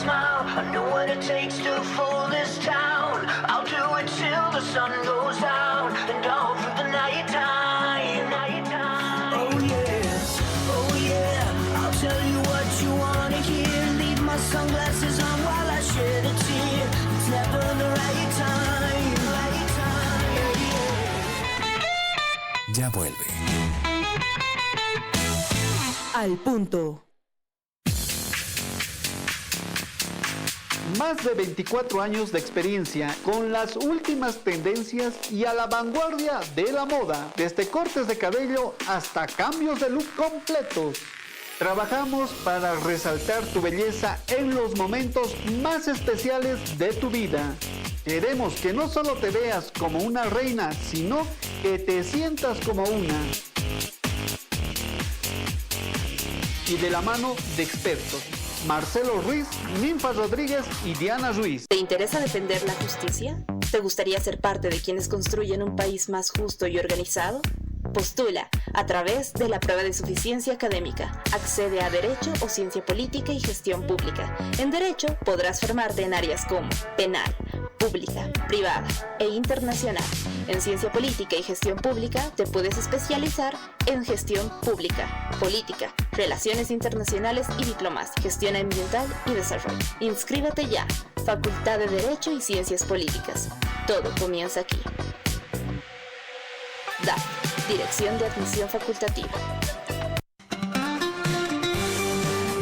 smile. I know what it takes to fool this town. I'll do it till the sun goes down and all through the night time. Oh yeah, I'll tell you what you wanna hear. Leave my sunglasses on while I shed a tear. It's never the right time. Ya vuelve. Al punto. Más de 24 años de experiencia con las últimas tendencias y a la vanguardia de la moda, desde cortes de cabello hasta cambios de look completos. Trabajamos para resaltar tu belleza en los momentos más especiales de tu vida. Queremos que no solo te veas como una reina, sino que te sientas como una. Y de la mano de expertos, Marcelo Ruiz, Ninfa Rodríguez y Diana Ruiz. ¿Te interesa defender la justicia? ¿Te gustaría ser parte de quienes construyen un país más justo y organizado? Postula a través de la prueba de suficiencia académica. Accede a Derecho o Ciencia Política y Gestión Pública. En Derecho podrás formarte en áreas como penal, pública, privada e internacional. En Ciencia Política y Gestión Pública te puedes especializar en Gestión Pública, Política, Relaciones Internacionales y Diplomacia, Gestión Ambiental y Desarrollo. Inscríbete ya. Facultad de Derecho y Ciencias Políticas. Todo comienza aquí. DAF, Dirección de Admisión Facultativa.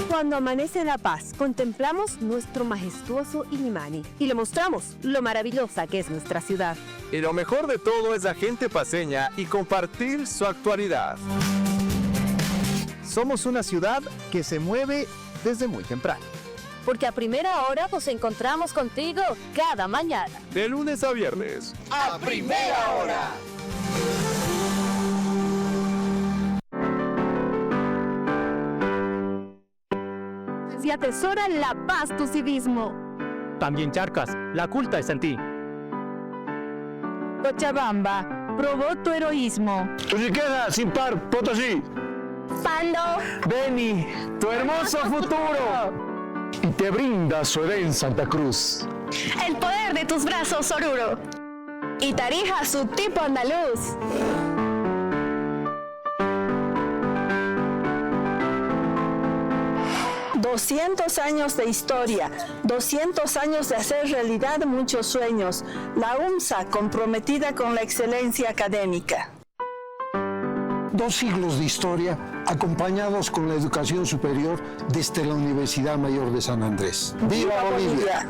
Cuando amanece La Paz, contemplamos nuestro majestuoso Illimani y le mostramos lo maravillosa que es nuestra ciudad. Y lo mejor de todo es la gente paceña y compartir su actualidad. Somos una ciudad que se mueve desde muy temprano. Porque a primera hora nos encontramos contigo cada mañana. De lunes a viernes. ¡A primera hora! Si atesora La Paz tu civismo. También Charcas, la culta está en ti. Cochabamba, probó tu heroísmo. Chiriquera, Sin Par, Potosí. Pando. Beni, tu hermoso futuro. Y te brinda su Edén Santa Cruz. El poder de tus brazos, Oruro. Y Tarija, su tipo andaluz. ...200 años de historia, 200 años de hacer realidad muchos sueños. La UMSA comprometida con la excelencia académica. 2 siglos de historia acompañados con la educación superior desde la Universidad Mayor de San Andrés. ¡Viva Bolivia!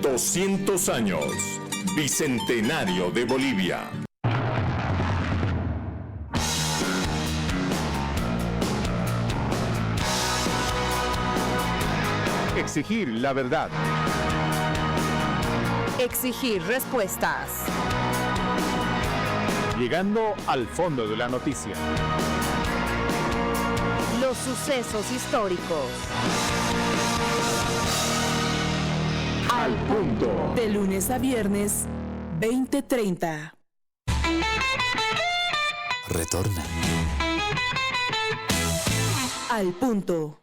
...200 años, Bicentenario de Bolivia. Exigir la verdad. Exigir respuestas. Llegando al fondo de la noticia. Los sucesos históricos. Al punto. De lunes a viernes, 20:30. Retorna. Al punto.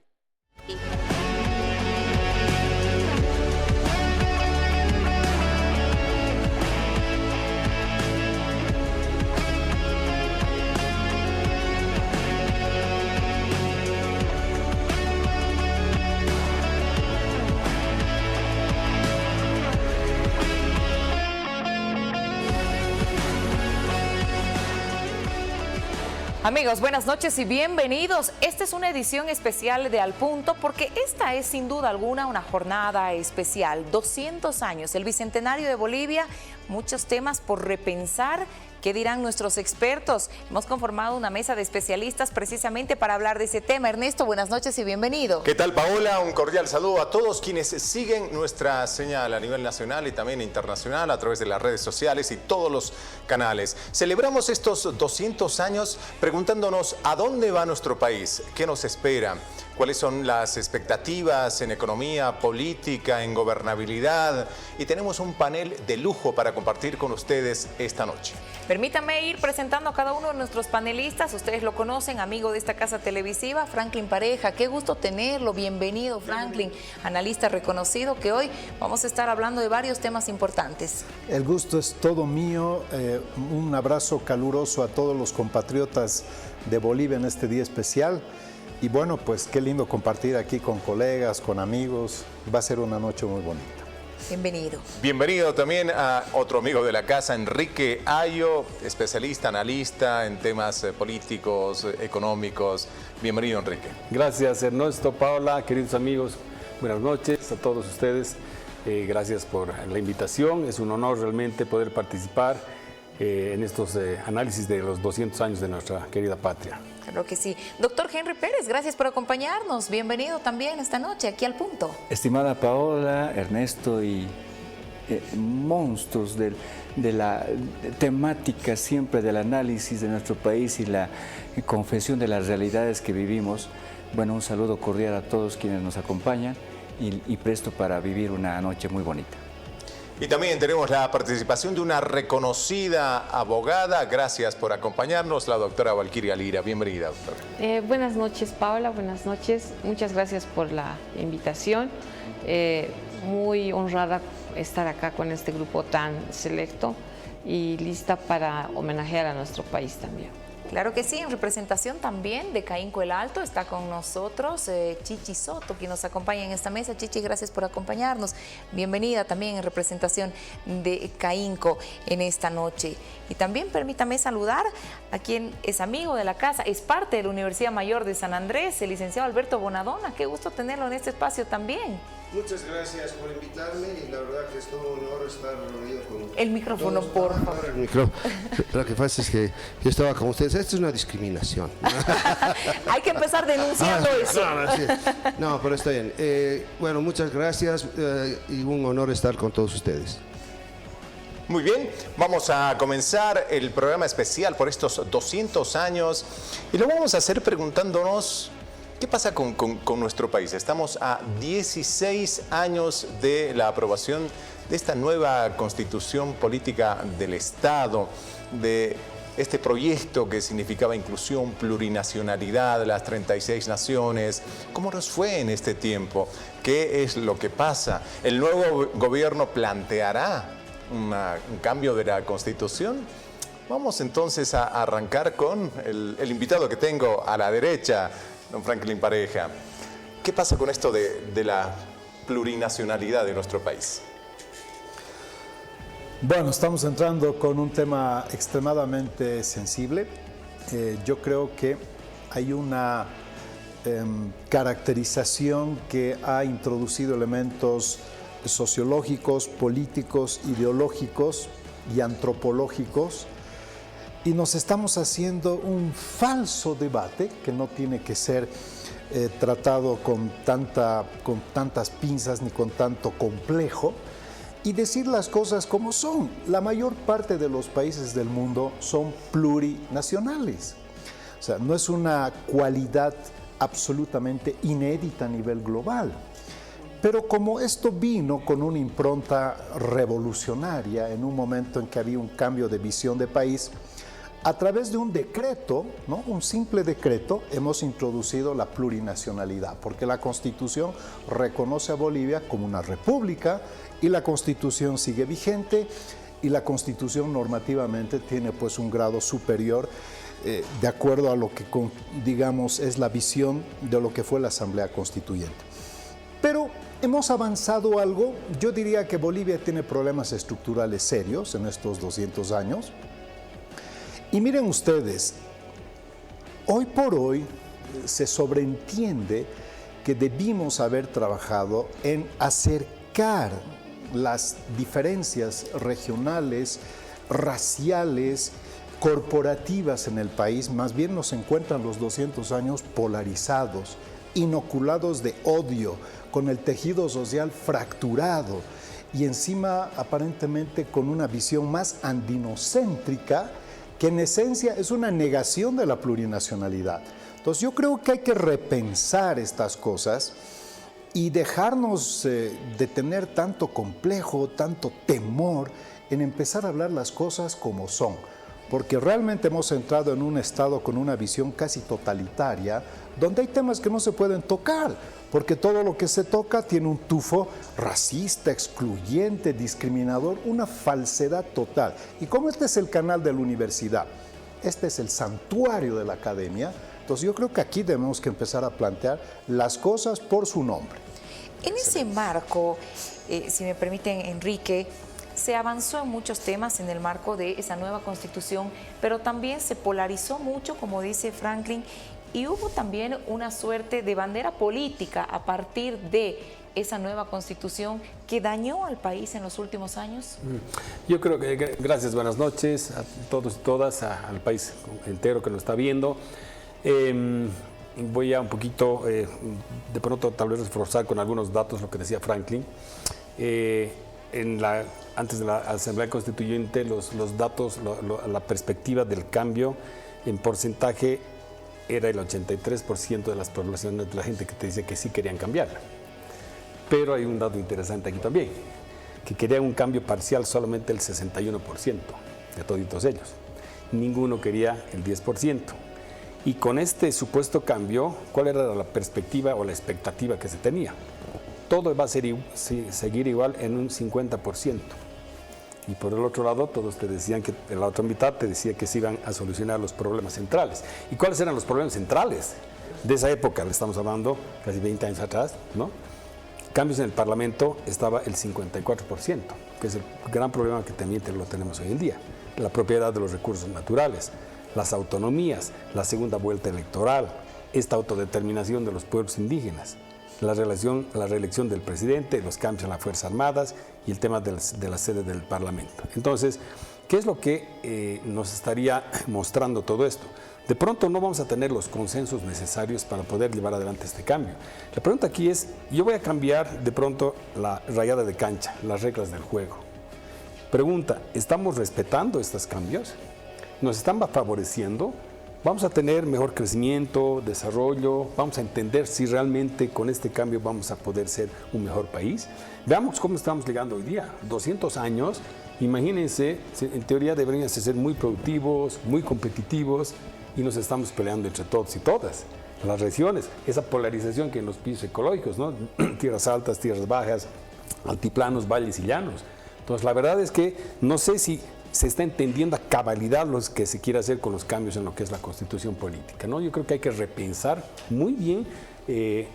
Amigos, buenas noches y bienvenidos. Esta es una edición especial de Al Punto porque esta es sin duda alguna una jornada especial. 200 años, el Bicentenario de Bolivia muchos temas por repensar. ¿Qué dirán nuestros expertos? Hemos conformado una mesa de especialistas precisamente para hablar de ese tema. Ernesto, buenas noches y bienvenido. ¿Qué tal, Paola? Un cordial saludo a todos quienes siguen nuestra señal a nivel nacional y también internacional a través de las redes sociales y todos los canales. Celebramos estos 200 años preguntándonos a dónde va nuestro país, qué nos espera, cuáles son las expectativas en economía, política, en gobernabilidad. Y tenemos un panel de lujo para compartir con ustedes esta noche. Permítame ir presentando a cada uno de nuestros panelistas. Ustedes lo conocen, amigo de esta casa televisiva, Franklin Pareja. Qué gusto tenerlo. Bienvenido, Franklin, analista reconocido, que hoy vamos a estar hablando de varios temas importantes. El gusto es todo mío. Un abrazo caluroso a todos los compatriotas de Bolivia en este día especial. Y bueno, pues qué lindo compartir aquí con colegas, con amigos. Va a ser una noche muy bonita. Bienvenido. Bienvenido también a otro amigo de la casa, Enrique Ayo, especialista, analista en temas políticos, económicos. Bienvenido, Enrique. Gracias, Ernesto, Paola, queridos amigos. Buenas noches a todos ustedes. Gracias por la invitación. Es un honor realmente poder participar en estos análisis de los 200 años de nuestra querida patria. Claro que sí. Doctor Henry Pérez, gracias por acompañarnos. Bienvenido también esta noche aquí al Punto. Estimada Paola, Ernesto y monstruos de la temática siempre del análisis de nuestro país y la confesión de las realidades que vivimos. Bueno, un saludo cordial a todos quienes nos acompañan y presto para vivir una noche muy bonita. Y también tenemos la participación de una reconocida abogada. Gracias por acompañarnos, la doctora Valquiria Lira. Bienvenida, doctora. Buenas noches, Paola. Buenas noches. Muchas gracias por la invitación. Muy honrada estar acá con este grupo tan selecto y lista para homenajear a nuestro país también. Claro que sí, en representación también de Caínco el Alto está con nosotros Chichi Soto, quien nos acompaña en esta mesa. Chichi, gracias por acompañarnos. Bienvenida también en representación de Caínco en esta noche. Y también permítame saludar a quien es amigo de la casa, es parte de la Universidad Mayor de San Andrés, el licenciado Alberto Bonadona. Qué gusto tenerlo en este espacio también. Muchas gracias por invitarme y la verdad que es todo un honor estar reunido con el micrófono, por favor. El micrófono. Lo que pasa es que yo estaba con ustedes. Esto es una discriminación. Hay que empezar denunciando eso. No, pero está bien. Bueno, muchas gracias y un honor estar con todos ustedes. Muy bien, vamos a comenzar el programa especial por estos 200 años y lo vamos a hacer preguntándonos ¿qué pasa con nuestro país? Estamos a 16 años de la aprobación de esta nueva constitución política del Estado, de este proyecto que significaba inclusión, plurinacionalidad, las 36 naciones. ¿Cómo nos fue en este tiempo? ¿Qué es lo que pasa? ¿El nuevo gobierno planteará un cambio de la constitución? Vamos entonces a arrancar con el invitado que tengo a la derecha, don Franklin Pareja. ¿Qué pasa con esto de la plurinacionalidad de nuestro país? Bueno, estamos entrando con un tema extremadamente sensible. Yo creo que hay una caracterización que ha introducido elementos sociológicos, políticos, ideológicos y antropológicos, y nos estamos haciendo un falso debate que no tiene que ser tratado con tantas pinzas ni con tanto complejo, y decir las cosas como son. La mayor parte de los países del mundo son plurinacionales. O sea, no es una cualidad absolutamente inédita a nivel global. Pero como esto vino con una impronta revolucionaria en un momento en que había un cambio de visión de país, a través de un decreto, ¿no? Un simple decreto, hemos introducido la plurinacionalidad, porque la Constitución reconoce a Bolivia como una república y la Constitución sigue vigente y la Constitución normativamente tiene pues un grado superior de acuerdo a lo que digamos es la visión de lo que fue la Asamblea Constituyente. Pero hemos avanzado algo. Yo diría que Bolivia tiene problemas estructurales serios en estos 200 años. Y miren ustedes, hoy por hoy se sobreentiende que debimos haber trabajado en acercar las diferencias regionales, raciales, corporativas en el país, más bien nos encuentran los 200 años polarizados, inoculados de odio, con el tejido social fracturado y encima aparentemente con una visión más andinocéntrica que en esencia es una negación de la plurinacionalidad. Entonces yo creo que hay que repensar estas cosas y dejarnos de tener tanto complejo, tanto temor en empezar a hablar las cosas como son, porque realmente hemos entrado en un estado con una visión casi totalitaria, donde hay temas que no se pueden tocar, porque todo lo que se toca tiene un tufo racista, excluyente, discriminador, una falsedad total. Y como este es el canal de la universidad, este es el santuario de la academia, entonces yo creo que aquí tenemos que empezar a plantear las cosas por su nombre. En ese marco, si me permiten, Enrique, se avanzó en muchos temas en el marco de esa nueva constitución, pero también se polarizó mucho, como dice Franklin, y hubo también una suerte de bandera política a partir de esa nueva constitución que dañó al país en los últimos años. Yo creo que, gracias, buenas noches a todos y todas, al país entero que nos está viendo. Voy a un poquito, de pronto tal vez reforzar con algunos datos lo que decía Franklin. Antes de la Asamblea Constituyente, los datos, la perspectiva del cambio en porcentaje era el 83% de las poblaciones, de la gente que te dice que sí querían cambiarla. Pero hay un dato interesante aquí también, que querían un cambio parcial solamente el 61% de toditos ellos. Ninguno quería el 10%. Y con este supuesto cambio, ¿cuál era la perspectiva o la expectativa que se tenía? Todo va a seguir igual en un 50%. Y por el otro lado, todos te decían que, en la otra mitad te decía que se iban a solucionar los problemas centrales. ¿Y cuáles eran los problemas centrales de esa época? Le estamos hablando casi 20 años atrás, ¿no? Cambios en el Parlamento estaba el 54%, que es el gran problema que también lo tenemos hoy en día. La propiedad de los recursos naturales, las autonomías, la segunda vuelta electoral, esta autodeterminación de los pueblos indígenas, la reelección del presidente, los cambios en las Fuerzas Armadas y el tema de la sede del Parlamento. Entonces, ¿qué es lo que nos estaría mostrando todo esto? De pronto no vamos a tener los consensos necesarios para poder llevar adelante este cambio. La pregunta aquí es, yo voy a cambiar de pronto la rayada de cancha, las reglas del juego. Pregunta, ¿estamos respetando estos cambios? ¿Nos están favoreciendo? ¿Vamos a tener mejor crecimiento, desarrollo? ¿Vamos a entender si realmente con este cambio vamos a poder ser un mejor país? Veamos cómo estamos llegando hoy día. 200 años, imagínense, en teoría deberían ser muy productivos, muy competitivos, y nos estamos peleando entre todos y todas. Las regiones, esa polarización que en los pisos ecológicos, ¿no? Tierras altas, tierras bajas, altiplanos, valles y llanos. Entonces, la verdad es que no sé si se está entendiendo a cabalidad lo que se quiere hacer con los cambios en lo que es la constitución política, ¿no? Yo creo que hay que repensar muy bien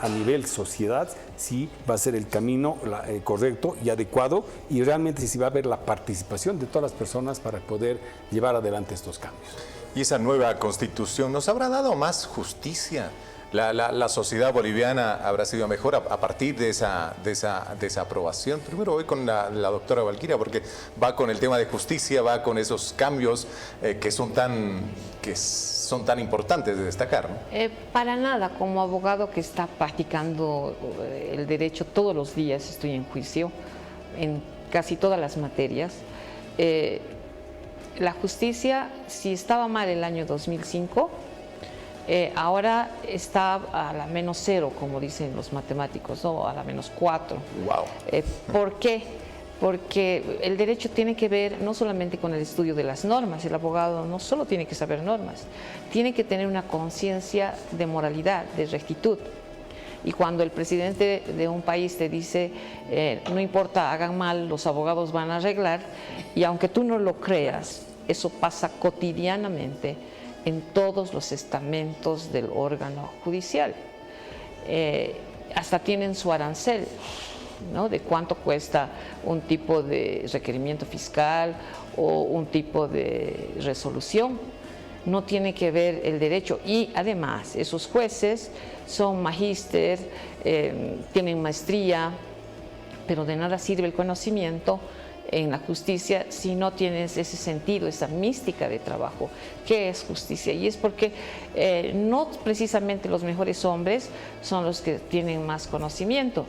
a nivel sociedad si va a ser el camino correcto y adecuado, y realmente si va a haber la participación de todas las personas para poder llevar adelante estos cambios. ¿Y esa nueva constitución nos habrá dado más justicia? La sociedad boliviana habrá sido mejor a partir de esa aprobación. Primero voy con la doctora Valquiria, porque va con el tema de justicia, va con esos cambios que son tan importantes de destacar, ¿no? Para nada, como abogado que está practicando el derecho todos los días, estoy en juicio en casi todas las materias. La justicia, si estaba mal el año 2005, ahora está a la menos 0, como dicen los matemáticos, o a la menos 4. Wow. ¿Por qué? Porque el derecho tiene que ver no solamente con el estudio de las normas. El abogado no solo tiene que saber normas, tiene que tener una conciencia de moralidad, de rectitud. Y cuando el presidente de un país te dice, no importa, hagan mal, los abogados van a arreglar, y aunque tú no lo creas, eso pasa cotidianamente en todos los estamentos del órgano judicial. Hasta tienen su arancel, ¿no? De cuánto cuesta un tipo de requerimiento fiscal o un tipo de resolución. No tiene que ver el derecho, y además esos jueces son magíster, tienen maestría, pero de nada sirve el conocimiento en la justicia si no tienes ese sentido, esa mística de trabajo. ¿Qué es justicia? Y es porque no precisamente los mejores hombres son los que tienen más conocimiento.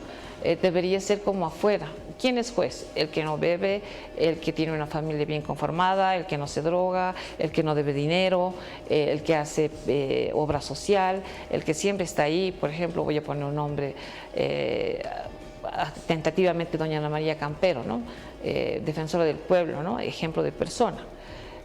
Debería ser como afuera. ¿Quién es juez? El que no bebe, el que tiene una familia bien conformada, el que no se droga, el que no debe dinero, el que hace obra social, el que siempre está ahí. Por ejemplo, voy a poner un nombre, tentativamente doña Ana María Campero, ¿no? Defensora del pueblo, ¿no? Ejemplo de persona.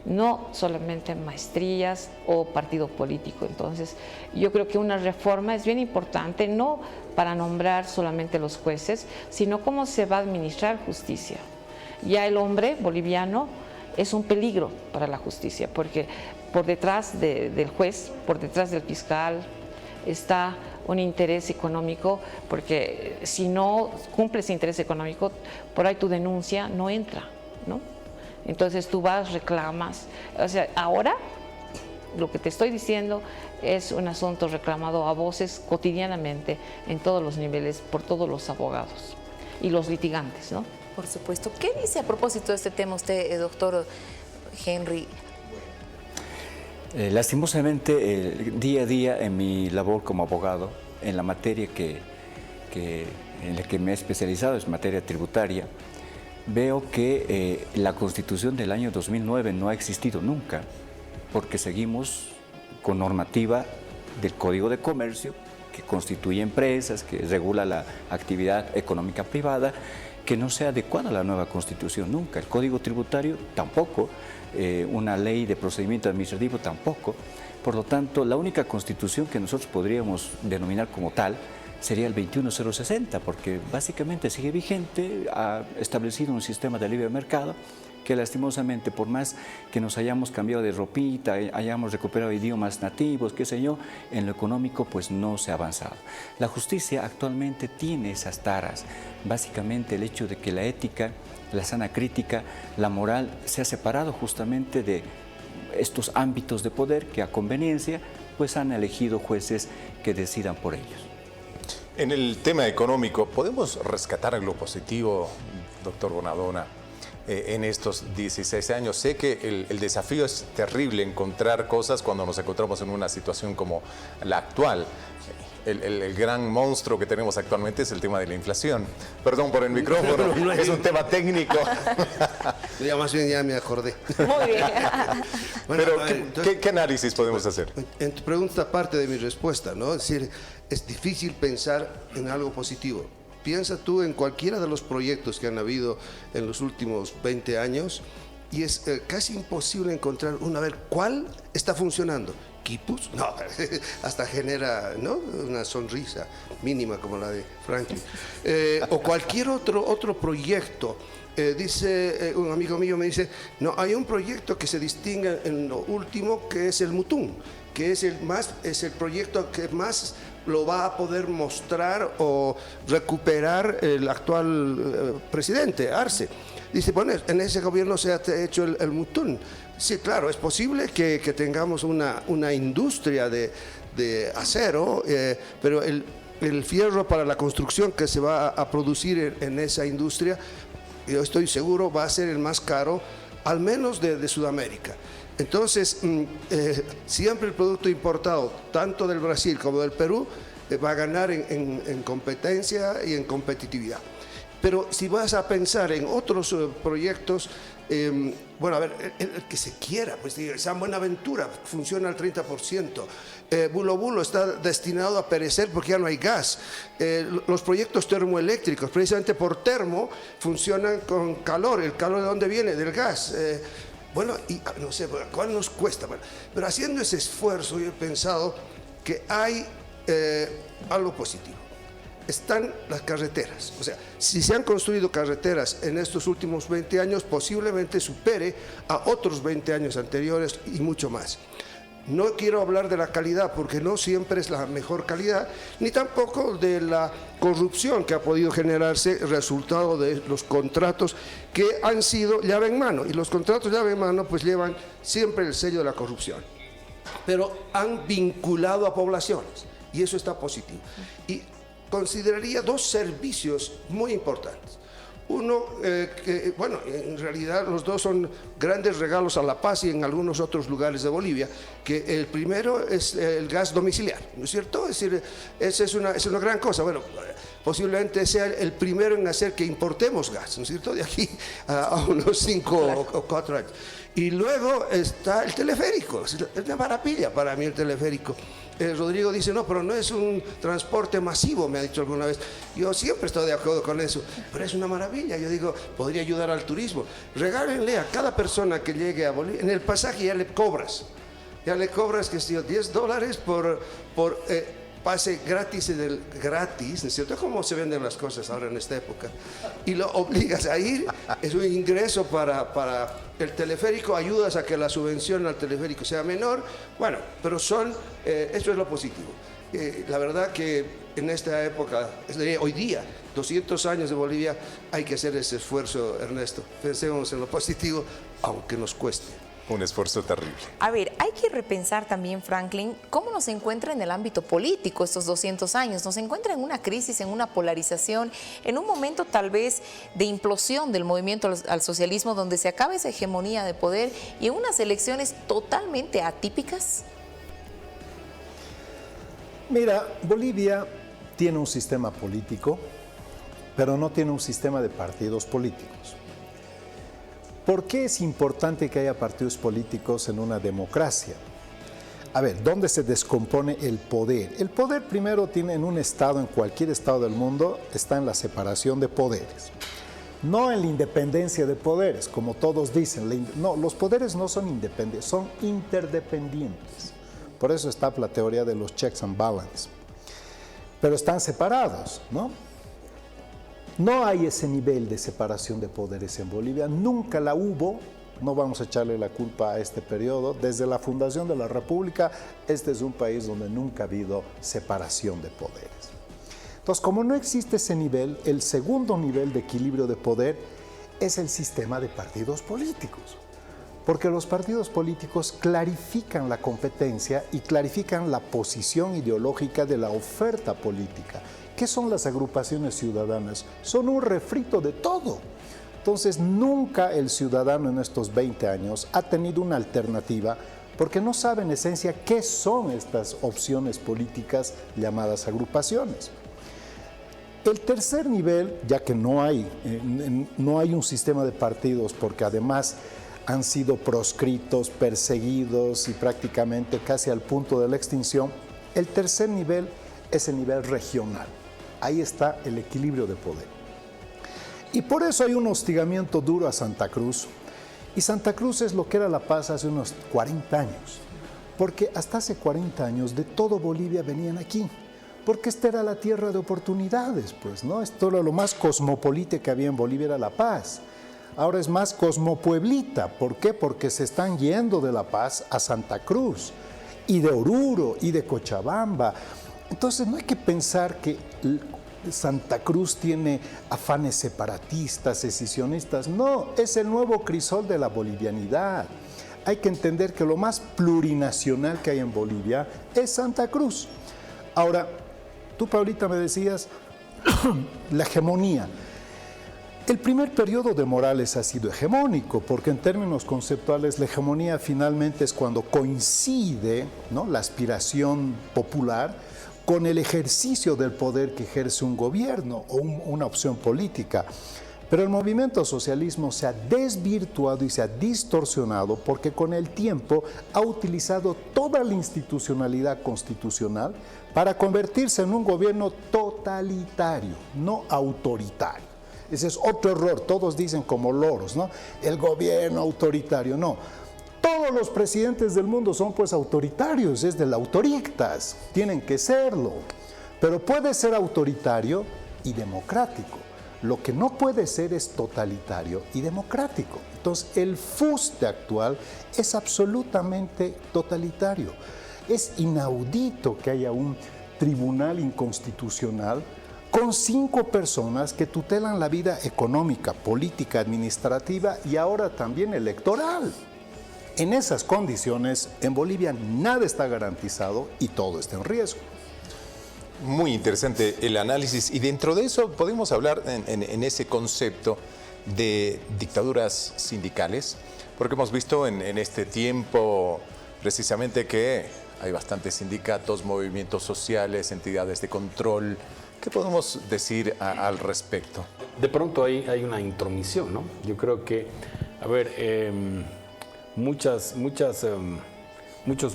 No solamente maestrías o partido político. Entonces, yo creo que una reforma es bien importante, no para nombrar solamente los jueces, sino cómo se va a administrar justicia. Ya el hombre boliviano es un peligro para la justicia, porque por detrás del juez, por detrás del fiscal, está un interés económico, porque si no cumple ese interés económico, por ahí tu denuncia no entra, ¿no? Entonces tú vas, reclamas. O sea, ahora lo que te estoy diciendo es un asunto reclamado a voces cotidianamente en todos los niveles por todos los abogados y los litigantes, ¿no? Por supuesto. ¿Qué dice a propósito de este tema usted, doctor Henry? Lastimosamente, día a día en mi labor como abogado, en la materia en la que me he especializado, es materia tributaria, veo que la Constitución del año 2009 no ha existido nunca, porque seguimos con normativa del Código de Comercio, que constituye empresas, que regula la actividad económica privada, que no sea adecuada a la nueva Constitución nunca. El Código Tributario tampoco, una ley de procedimiento administrativo tampoco. Por lo tanto, la única Constitución que nosotros podríamos denominar como tal sería el 21060, porque básicamente sigue vigente, ha establecido un sistema de libre mercado que lastimosamente, por más que nos hayamos cambiado de ropita, hayamos recuperado idiomas nativos, qué sé yo, en lo económico pues no se ha avanzado. La justicia actualmente tiene esas taras, básicamente el hecho de que la ética, la sana crítica, la moral se ha separado justamente de estos ámbitos de poder que a conveniencia pues han elegido jueces que decidan por ellos. En el tema económico, ¿podemos rescatar algo positivo, doctor Bonadona, en estos 16 años? Sé que el desafío es terrible encontrar cosas cuando nos encontramos en una situación como la actual. El gran monstruo que tenemos actualmente es el tema de la inflación. Perdón por el micrófono, es un tema técnico. Ya más bien ya me acordé. Muy bien. Bueno, pero, entonces, ¿qué análisis podemos hacer? En tu pregunta parte de mi respuesta, ¿no? Es decir, es difícil pensar en algo positivo. Piensa tú en cualquiera de los proyectos que han habido en los últimos 20 años y es casi imposible encontrar a ver cuál está funcionando. ¿Quipus? No, hasta genera, ¿no?, una sonrisa mínima como la de Franklin. O cualquier otro proyecto. Dice un amigo mío, me dice, no, hay un proyecto que se distingue en lo último, que es el Mutún, que es el proyecto que más lo va a poder mostrar o recuperar el actual presidente, Arce. Dice, bueno, en ese gobierno se ha hecho el Mutún. Sí, claro, es posible que tengamos una industria de acero, pero el fierro para la construcción que se va a producir en esa industria, yo estoy seguro va a ser el más caro, al menos de Sudamérica. Entonces, siempre el producto importado, tanto del Brasil como del Perú, va a ganar en competencia y en competitividad. Pero si vas a pensar en otros proyectos, bueno, a ver, el que se quiera, pues San Buenaventura funciona al 30%, Bulo Bulo está destinado a perecer porque ya no hay gas, los proyectos termoeléctricos, precisamente por termo, funcionan con calor. ¿El calor de dónde viene? Del gas. Bueno, y no sé, ¿cuál nos cuesta? Bueno, pero haciendo ese esfuerzo yo he pensado que hay algo positivo. Están las carreteras. O sea, si se han construido carreteras en estos últimos 20 años, posiblemente supere a otros 20 años anteriores y mucho más. No quiero hablar de la calidad, porque no siempre es la mejor calidad, ni tampoco de la corrupción que ha podido generarse resultado de los contratos que han sido llave en mano. Y los contratos llave en mano pues llevan siempre el sello de la corrupción. Pero han vinculado a poblaciones y eso está positivo. Y consideraría dos servicios muy importantes. Uno, bueno, en realidad los dos son grandes regalos a la paz y en algunos otros lugares de Bolivia, que el primero es el gas domiciliar, ¿no es cierto? Es decir, esa es una gran cosa. Bueno, posiblemente sea el primero en hacer que importemos gas, ¿no es cierto? De aquí a unos 5 o 4 años. Y luego está el teleférico, es una maravilla para mí el teleférico. Rodrigo dice, no, pero no es un transporte masivo, me ha dicho alguna vez. Yo siempre estoy de acuerdo con eso, pero es una maravilla. Yo digo, podría ayudar al turismo. Regálenle a cada persona que llegue a Bolivia, en el pasaje ya le cobras, que es $10 por pase gratis, gratis, ¿no es cierto? ¿Cómo se venden las cosas ahora en esta época? Y lo obligas a ir, es un ingreso para el teleférico, ayudas a que la subvención al teleférico sea menor, bueno, pero eso es lo positivo. La verdad que en esta época, hoy día, 200 años de Bolivia, hay que hacer ese esfuerzo, Ernesto. Pensemos en lo positivo, aunque nos cueste. Un esfuerzo terrible. A ver, hay que repensar también, Franklin, cómo nos encuentra en el ámbito político estos 200 años. Nos encuentra en una crisis, en una polarización, en un momento tal vez de implosión del movimiento al socialismo, donde se acaba esa hegemonía de poder y en unas elecciones totalmente atípicas. Mira, Bolivia tiene un sistema político, pero no tiene un sistema de partidos políticos. ¿Por qué es importante que haya partidos políticos en una democracia? A ver, ¿dónde se descompone el poder? El poder primero tiene en un estado, en cualquier estado del mundo, está en la separación de poderes. No en la independencia de poderes, como todos dicen. No, los poderes no son independientes, son interdependientes. Por eso está la teoría de los checks and balances. Pero están separados, ¿no? No hay ese nivel de separación de poderes en Bolivia, nunca la hubo, no vamos a echarle la culpa a este periodo. Desde la fundación de la República, este es un país donde nunca ha habido separación de poderes. Entonces, como no existe ese nivel, el segundo nivel de equilibrio de poder es el sistema de partidos políticos. Porque los partidos políticos clarifican la competencia y clarifican la posición ideológica de la oferta política. ¿Qué son las agrupaciones ciudadanas? Son un refrito de todo. Entonces, nunca el ciudadano en estos 20 años ha tenido una alternativa porque no sabe en esencia qué son estas opciones políticas llamadas agrupaciones. El tercer nivel, ya que no hay un sistema de partidos porque además han sido proscritos, perseguidos y prácticamente casi al punto de la extinción, el tercer nivel es el nivel regional. Ahí está el equilibrio de poder. Y por eso hay un hostigamiento duro a Santa Cruz. Y Santa Cruz es lo que era La Paz hace unos 40 años. Porque hasta hace 40 años de todo Bolivia venían aquí. Porque esta era la tierra de oportunidades, pues, ¿no? Esto era lo más cosmopolita que había en Bolivia, era La Paz. Ahora es más cosmopueblita. ¿Por qué? Porque se están yendo de La Paz a Santa Cruz. Y de Oruro, y de Cochabamba. Entonces no hay que pensar que Santa Cruz tiene afanes separatistas, secesionistas. No, es el nuevo crisol de la bolivianidad. Hay que entender que lo más plurinacional que hay en Bolivia es Santa Cruz. Ahora, tú, Paulita, me decías la hegemonía. El primer periodo de Morales ha sido hegemónico, porque en términos conceptuales la hegemonía finalmente es cuando coincide, ¿no?, la aspiración popular con el ejercicio del poder que ejerce un gobierno o una opción política. Pero el movimiento socialismo se ha desvirtuado y se ha distorsionado porque con el tiempo ha utilizado toda la institucionalidad constitucional para convertirse en un gobierno totalitario, no autoritario. Ese es otro error, todos dicen como loros, ¿no? El gobierno autoritario, no. Todos los presidentes del mundo son pues autoritarios, es del autorictas, tienen que serlo. Pero puede ser autoritario y democrático. Lo que no puede ser es totalitario y democrático. Entonces, el fuste actual es absolutamente totalitario. Es inaudito que haya un tribunal inconstitucional con 5 personas que tutelan la vida económica, política, administrativa y ahora también electoral. En esas condiciones, en Bolivia nada está garantizado y todo está en riesgo. Muy interesante el análisis y dentro de eso podemos hablar en ese concepto de dictaduras sindicales, porque hemos visto en este tiempo precisamente que hay bastantes sindicatos, movimientos sociales, entidades de control. ¿Qué podemos decir al respecto? De pronto hay una intromisión, ¿no? Yo creo que, a ver, muchos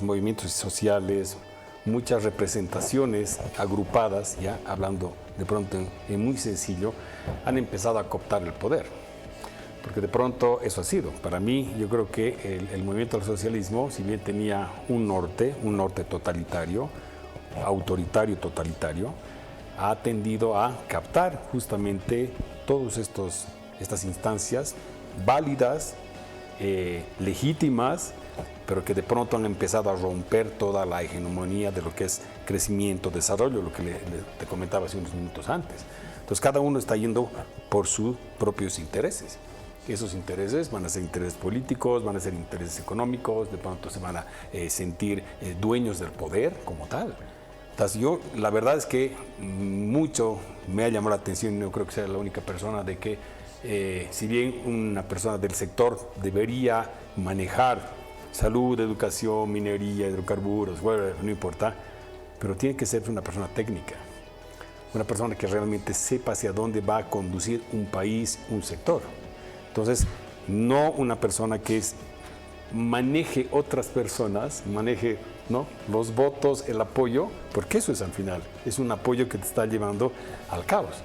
movimientos sociales, muchas representaciones agrupadas, ya hablando de pronto en muy sencillo, han empezado a cooptar el poder. Porque de pronto eso ha sido. Para mí, yo creo que el movimiento del socialismo, si bien tenía un norte totalitario, autoritario totalitario, ha tendido a captar justamente todas estas instancias válidas, legítimas, pero que de pronto han empezado a romper toda la hegemonía de lo que es crecimiento, desarrollo, lo que te comentaba hace unos minutos antes. Entonces cada uno está yendo por sus propios intereses. Esos intereses van a ser intereses políticos, van a ser intereses económicos, de pronto se van a sentir dueños del poder como tal. Entonces yo, la verdad es que mucho me ha llamado la atención, y no creo que sea la única persona, de que si bien una persona del sector debería manejar salud, educación, minería, hidrocarburos, bueno, no importa, pero tiene que ser una persona técnica, una persona que realmente sepa hacia dónde va a conducir un país, un sector. Entonces, no una persona que maneje otras personas, maneje, ¿no?, los votos, el apoyo, porque eso es al final, es un apoyo que te está llevando al caos,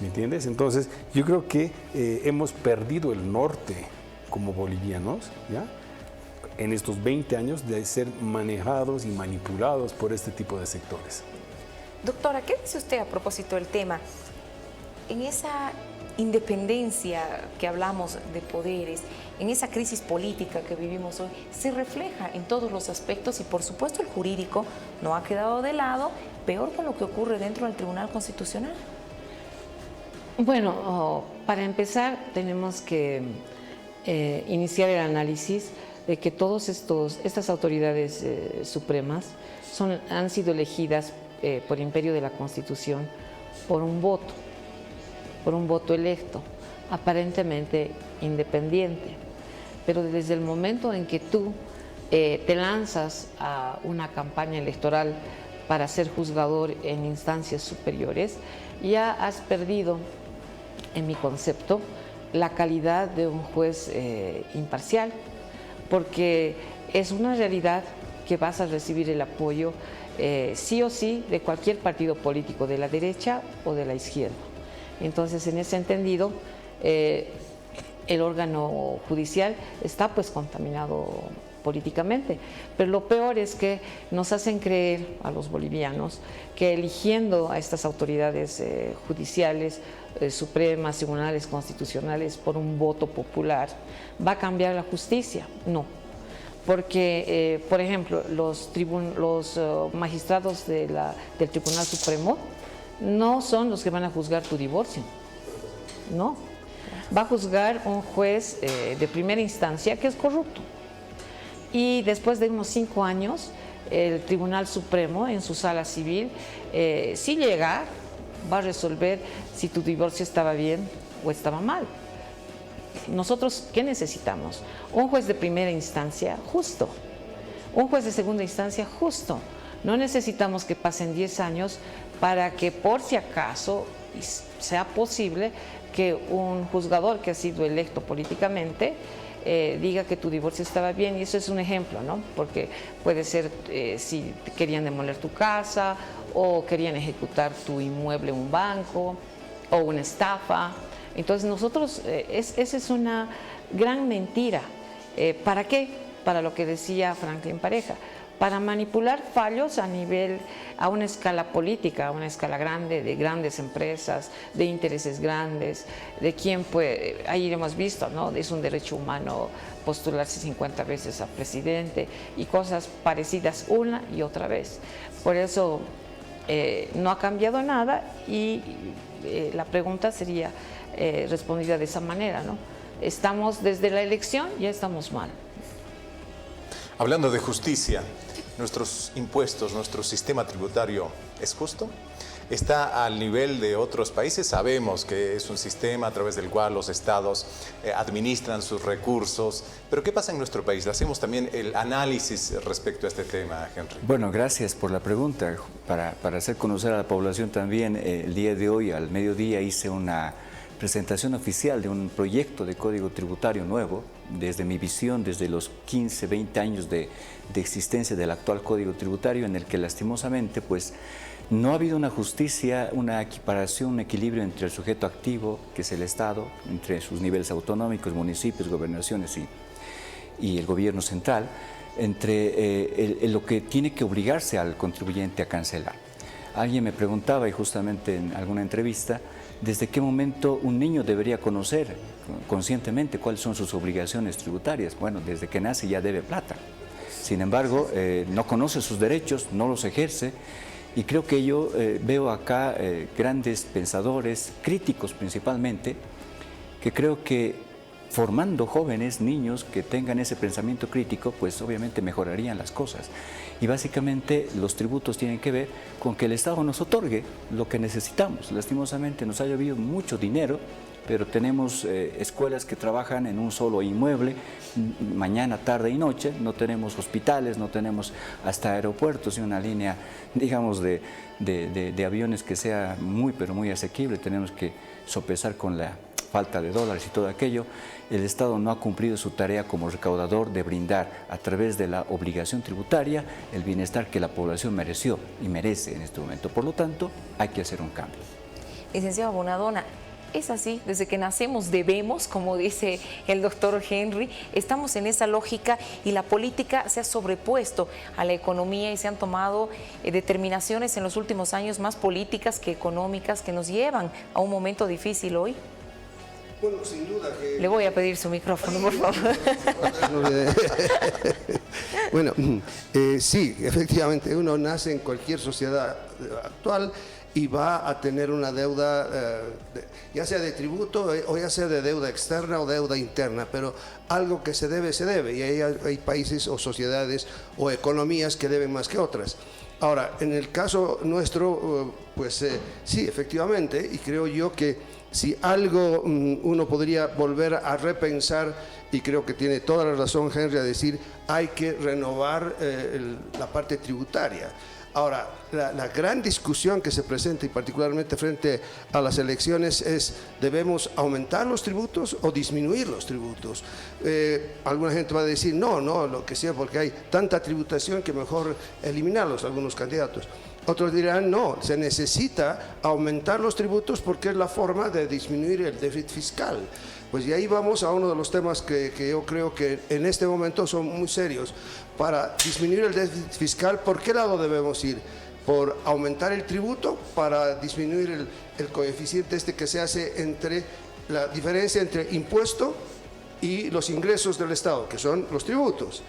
¿me entiendes? Entonces, yo creo que hemos perdido el norte como bolivianos, ¿ya?, en estos 20 años de ser manejados y manipulados por este tipo de sectores. Doctora, ¿qué dice usted a propósito del tema? En esa independencia que hablamos de poderes, en esa crisis política que vivimos hoy, se refleja en todos los aspectos y por supuesto el jurídico no ha quedado de lado, peor con lo que ocurre dentro del Tribunal Constitucional. Bueno, para empezar tenemos que iniciar el análisis de que todas estas autoridades supremas han sido elegidas por imperio de la Constitución por un voto electo, aparentemente independiente. Pero desde el momento en que tú te lanzas a una campaña electoral para ser juzgador en instancias superiores, ya has perdido, en mi concepto, la calidad de un juez imparcial, porque es una realidad que vas a recibir el apoyo sí o sí de cualquier partido político, de la derecha o de la izquierda. Entonces, en ese entendido, el órgano judicial está pues contaminado políticamente. Pero lo peor es que nos hacen creer a los bolivianos que eligiendo a estas autoridades judiciales, supremas, tribunales constitucionales por un voto popular, va a cambiar la justicia. No. Porque, por ejemplo, los magistrados del Tribunal Supremo no son los que van a juzgar tu divorcio, no. Va a juzgar un juez de primera instancia que es corrupto. Y después de unos 5 años, el Tribunal Supremo en su sala civil, si llega, va a resolver si tu divorcio estaba bien o estaba mal. Nosotros, ¿qué necesitamos? Un juez de primera instancia justo, un juez de segunda instancia justo. No necesitamos que pasen 10 años para que por si acaso sea posible que un juzgador que ha sido electo políticamente diga que tu divorcio estaba bien, y eso es un ejemplo, ¿no? Porque puede ser si querían demoler tu casa o querían ejecutar tu inmueble en un banco o una estafa. Entonces nosotros, esa es una gran mentira. ¿Para qué? Para lo que decía Franklin Pareja, para manipular fallos a una escala política, a una escala grande, de grandes empresas, de intereses grandes, de quién puede, ahí hemos visto, ¿no? Es un derecho humano postularse 50 veces a presidente y cosas parecidas una y otra vez. Por eso no ha cambiado nada y la pregunta sería respondida de esa manera, ¿no? Estamos desde la elección, ya estamos mal. Hablando de justicia, nuestros impuestos, nuestro sistema tributario ¿Es justo? ¿Está al nivel de otros países? Sabemos que es un sistema a través del cual los estados administran sus recursos, pero ¿qué pasa en nuestro país? Hacemos también el análisis respecto a este tema, Henry. Bueno, gracias por la pregunta. Para hacer conocer a la población también, el día de hoy al mediodía hice una presentación oficial de un proyecto de código tributario nuevo, desde mi visión, desde los 15, 20 años de existencia del actual código tributario, en el que lastimosamente pues no ha habido una justicia, una equiparación, un equilibrio entre el sujeto activo, que es el Estado, entre sus niveles autonómicos, municipios, gobernaciones y el gobierno central, entre lo que tiene que obligarse al contribuyente a cancelar. Alguien me preguntaba, y justamente en alguna entrevista, ¿desde qué momento un niño debería conocer conscientemente cuáles son sus obligaciones tributarias? Bueno, desde que nace ya debe plata. Sin embargo, no conoce sus derechos, no los ejerce, y creo que yo veo acá grandes pensadores, críticos principalmente, que creo que formando jóvenes, niños que tengan ese pensamiento crítico, pues obviamente mejorarían las cosas. Y básicamente los tributos tienen que ver con que el Estado nos otorgue lo que necesitamos. Lastimosamente nos ha llovido mucho dinero, pero tenemos escuelas que trabajan en un solo inmueble, mañana, tarde y noche. No tenemos hospitales, no tenemos hasta aeropuertos y una línea, digamos, de aviones que sea muy, pero muy asequible. Tenemos que sopesar con la falta de dólares y todo aquello. El Estado no ha cumplido su tarea como recaudador de brindar a través de la obligación tributaria el bienestar que la población mereció y merece en este momento. Por lo tanto, hay que hacer un cambio. Licenciado Bonadona, es así, desde que nacemos debemos, como dice el doctor Henry, estamos en esa lógica y la política se ha sobrepuesto a la economía y se han tomado determinaciones en los últimos años más políticas que económicas que nos llevan a un momento difícil hoy. Bueno, sin duda que... Le voy a pedir su micrófono, por favor. Bueno, sí, efectivamente, uno nace en cualquier sociedad actual y va a tener una deuda, ya sea de tributo o ya sea de deuda externa o deuda interna, pero algo que se debe, y hay países o sociedades o economías que deben más que otras. Ahora, en el caso nuestro, pues sí, efectivamente, y creo yo que si algo uno podría volver a repensar, y creo que tiene toda la razón Henry a decir, hay que renovar la parte tributaria. Ahora, la gran discusión que se presenta, y particularmente frente a las elecciones, es ¿debemos aumentar los tributos o disminuir los tributos? Alguna gente va a decir, no, lo que sea, porque hay tanta tributación que mejor eliminarlos, algunos candidatos. Otros dirán, no, se necesita aumentar los tributos porque es la forma de disminuir el déficit fiscal. Pues y ahí vamos a uno de los temas que yo creo que en este momento son muy serios. Para disminuir el déficit fiscal, ¿por qué lado debemos ir? ¿Por aumentar el tributo para disminuir el coeficiente que se hace entre la diferencia entre impuesto y los ingresos del Estado, que son los tributos?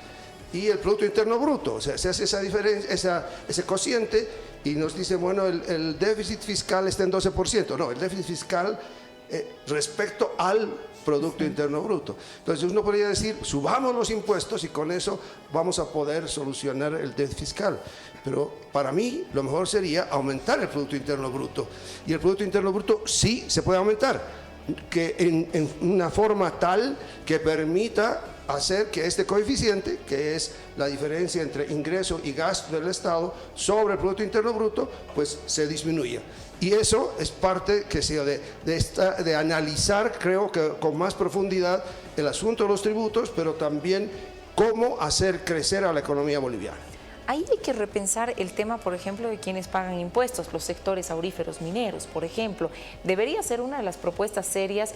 Y el Producto Interno Bruto, o sea, se hace esa diferencia, ese cociente, y nos dice, bueno, el déficit fiscal está en 12%. No, el déficit fiscal respecto al Producto Interno Bruto. Entonces uno podría decir, subamos los impuestos y con eso vamos a poder solucionar el déficit fiscal. Pero para mí lo mejor sería aumentar el Producto Interno Bruto. Y el Producto Interno Bruto sí se puede aumentar, que en una forma tal que permita hacer que este coeficiente, que es la diferencia entre ingreso y gasto del Estado sobre el Producto Interno Bruto, pues se disminuya. Y eso es parte que sea de analizar, creo que con más profundidad, el asunto de los tributos, pero también cómo hacer crecer a la economía boliviana. Ahí hay que repensar el tema, por ejemplo, de quienes pagan impuestos, los sectores auríferos mineros, por ejemplo. Debería ser una de las propuestas serias